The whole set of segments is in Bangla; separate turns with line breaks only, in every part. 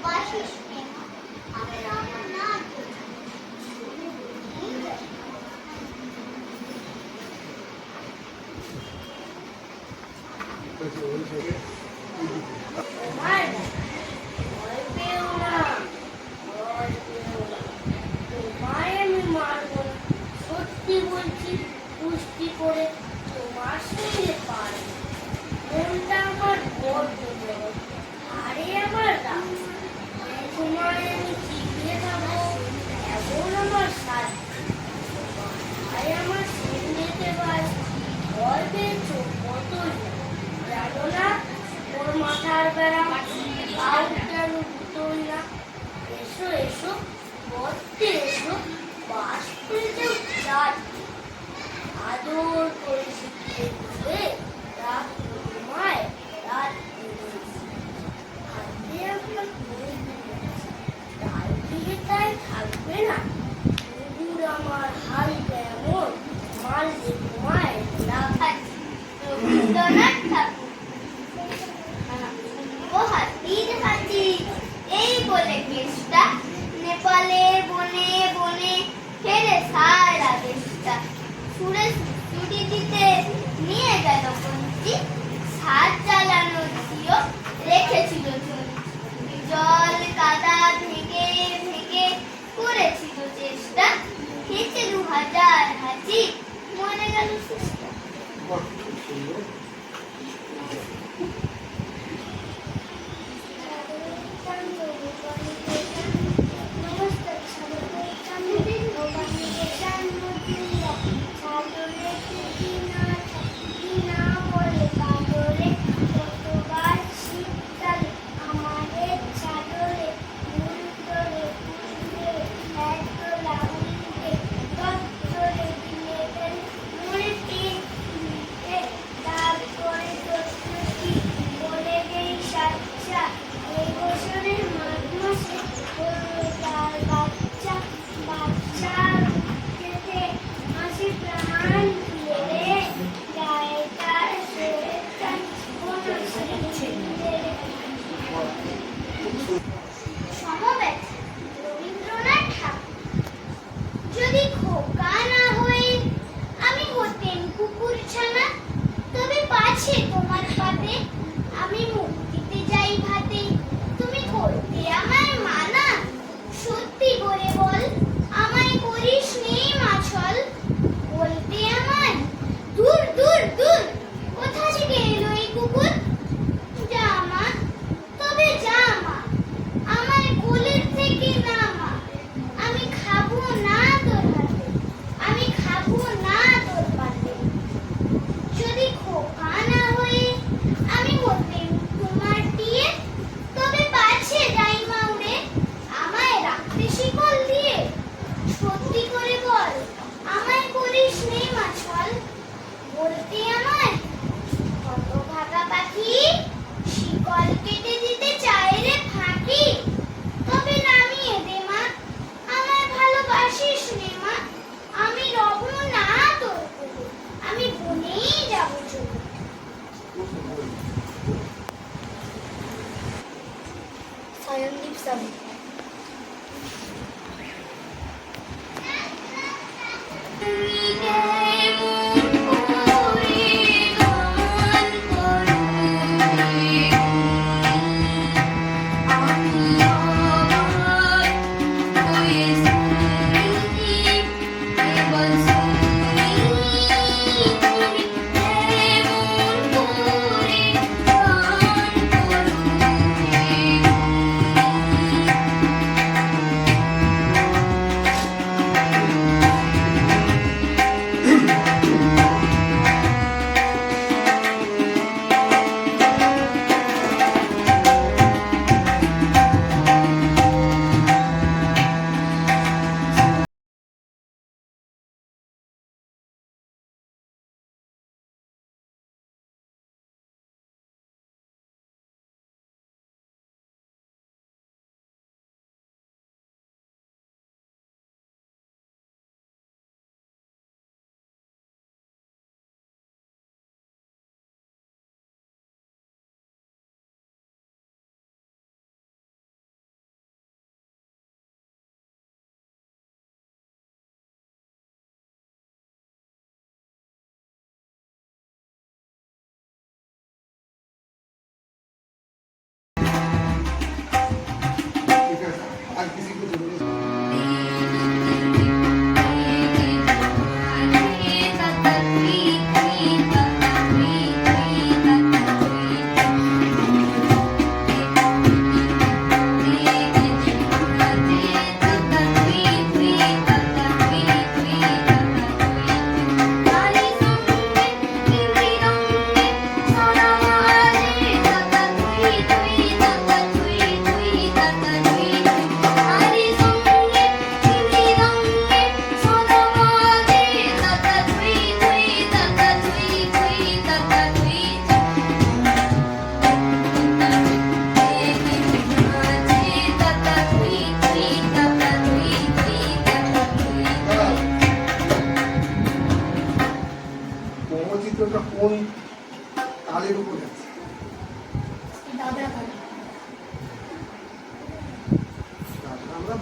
ভালোবাসিস আমি আমার না সত্যি বলছি পুষ্টি করে তোমার সঙ্গে পারে মনটা আমার বড্ড বড় আরে আমার রাম তোমায় আমি চিবিয়ে খাবো এমন আমার সাথ আরে আমার সঙ্গেতে ভাই গল্পের চোখ কতই জানো না ওর মাথার বেড়া আউটার উঠতই না এসো এসো বলতে এসো বাস পেতে চাই আদর করে শিখিয়ে দিলে রাত তোমায় রাত হাতে আপনার তাই দিকে তাই থাকবে না কুকুর আমার হাল কেমন মাল যে তোমায় রাখাচ্ছি রবীন্দ্রনাথ ঠাকুর ও হাতি দেখাচ্ছি এই বলে কেসটা নেপালে বনে বনে ফেরে সারা দেশটা সুরে ছুটি দিতে নিয়ে গেল পঞ্চি সাত চালানো ছিল রেখেছিল জল কাদা থেকে থেকে করেছিল চেষ্টা খেতে 2000 হাঁচি মরে গেল চেষ্টা যদি খোকা না হয়ে আমি হতেন কুকুর ছানা তবে পাছে তোমার পাতে আমি মুখ দিতে যাই ভাতে তুমি করতে আমায় মানা সত্যি করে বল আমায় করিস নেই মাছল বলতে আমায় দূর দূর দূর কোথা থেকে এলো এই কুকুর যা মা তবে যা মা আমায় কোলের থেকে নামা আমি খাবো না তোর হাতে আমি খাবো না তোর পাতে যদি খোকা না হয়ে আমি হতেন তোমার দিয়ে তবে পাছে ডাইমা উড়ে আমায় রাখতে শিকল দিয়ে সত্যি করে বল আমায় করিস নেই মাছল বলতে আমায় কত ভাগা পাখি শিকল কেটে দিতে চায় রে ফাঁকি তবে নামিয়ে দে মা আমায় ভালোবাসিস রে মা আমি রব না তোর কুকুর আমি বনেই যাব চলে সায়নদীপ সাবি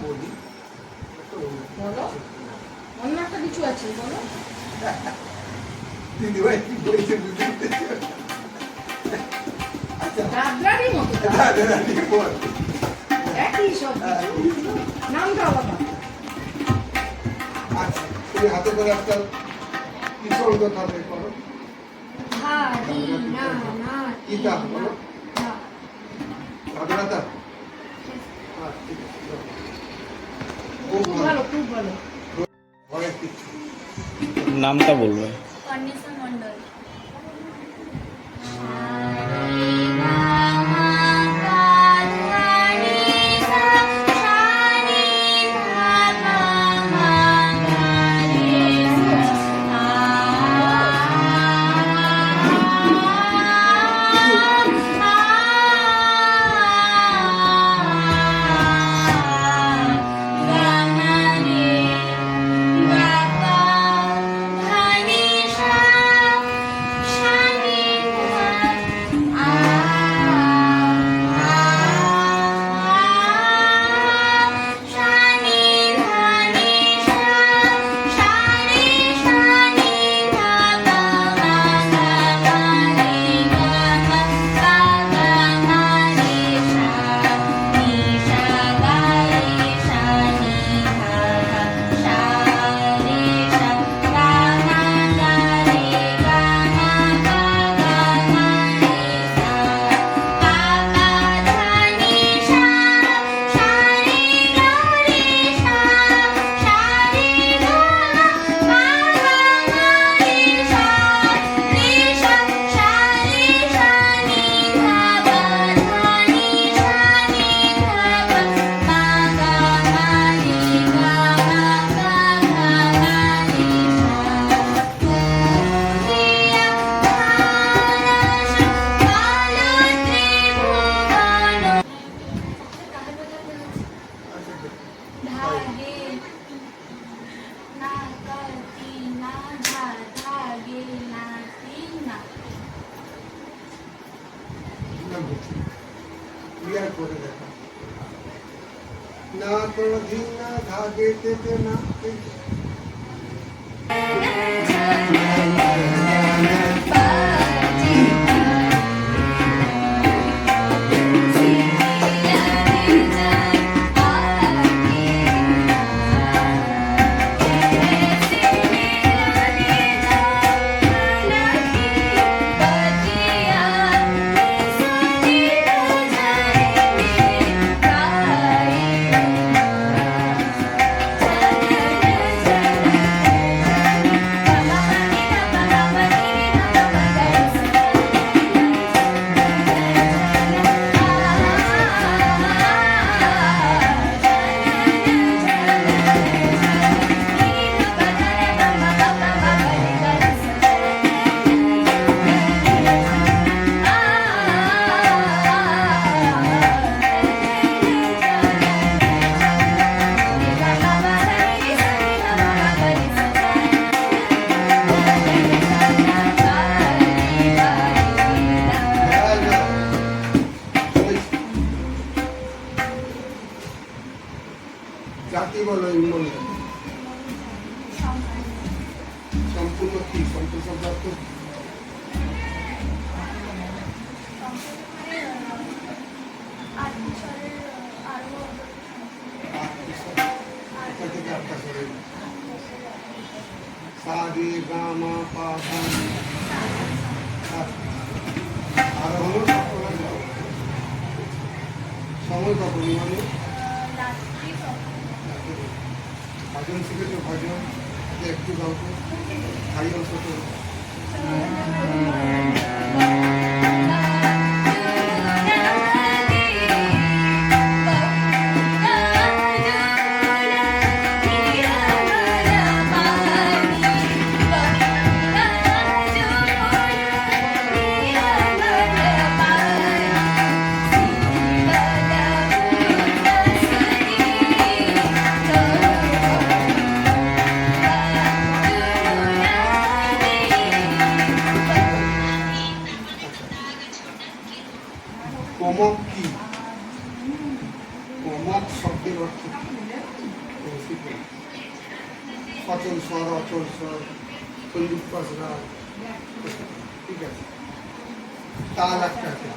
বলি
বলো অন্য একটা কিছু আছে বলো।
দিদি ভাই কি বলছে বুঝতে পারছি। আচ্ছা
দাদরারই মতো
দাদি বল
একই সব কিছু, নামটা আলাদা।
আচ্ছা তুমি হাতে করে একটা কিশোর কথা বের করো।
ধা রি না না
কি তা বলো?
ধা।
রাধানাথা ঠিক আছে খুব
খুব
ভালো
ভালো খুব ভালো।
ভয়ের কিছু
নামটা বলবে।
কর্ণেশ্বর মণ্ডল।
ক্লিয়ার করে দেখা না তো দিন না ধাগে তেতে না জাতি বলো ইংল্যান্ড সম্পূর্ণ কি সম্পূর্ণ শব্দ সারে গামা পাধা আর হলো সময় কখন মানে ভজন শিখেছো ভজন একটু গল্প খাই অংশ তো মক শব্দের অর্থ সচল স্বর, অচল স্বর, সংযুক্ত স্বর, ঠিক আছে। তাল একটা আছে।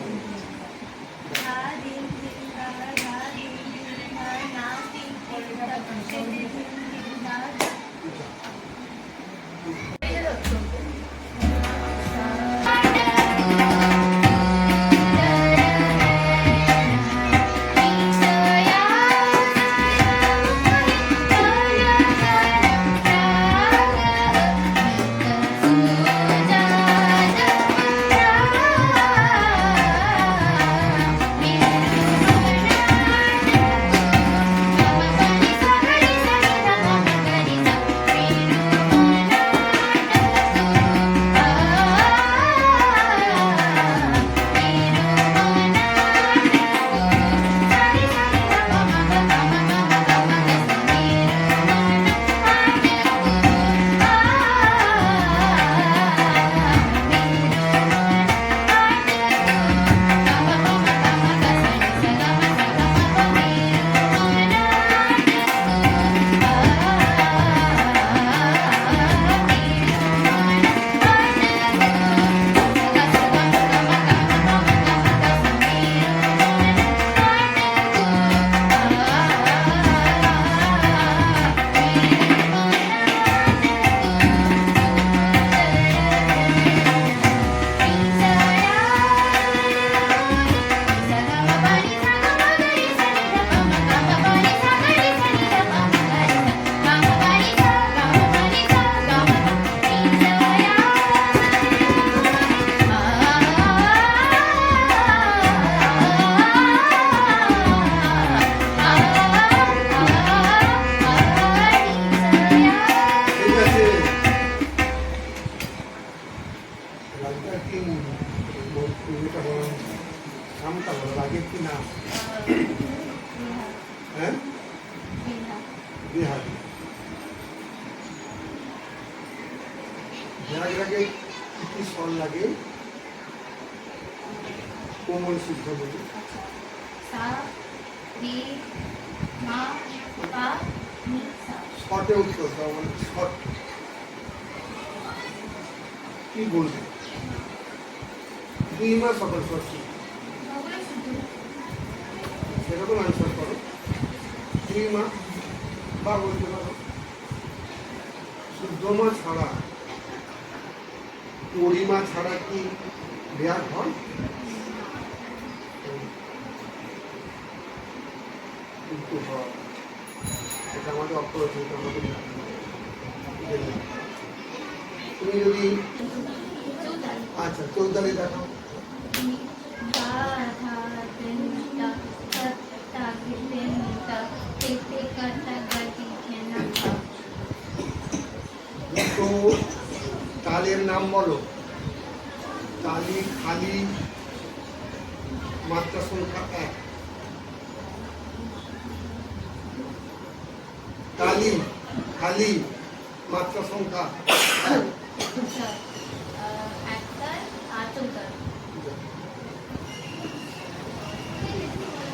কোমল শুদ্ধ বলি শটে উত্তর দাও, মানে শট কি বলবে? দুই মাস সকল সত্যি সেরকম আনসার করো। দুই মা বা বলতে পারো শুদ্ধ মা ছাড়া, পরিমা ছাড়া কি বিয়ার হয়? এটা আমাদের অপরাধ। তুমি যদি আচ্ছা চৌতালি দেখো, দুটো তালের নাম বলো। তালি খালি মাত্রা সংখ্যা 1। তালি খালি মাত্রা সংখ্যা 1।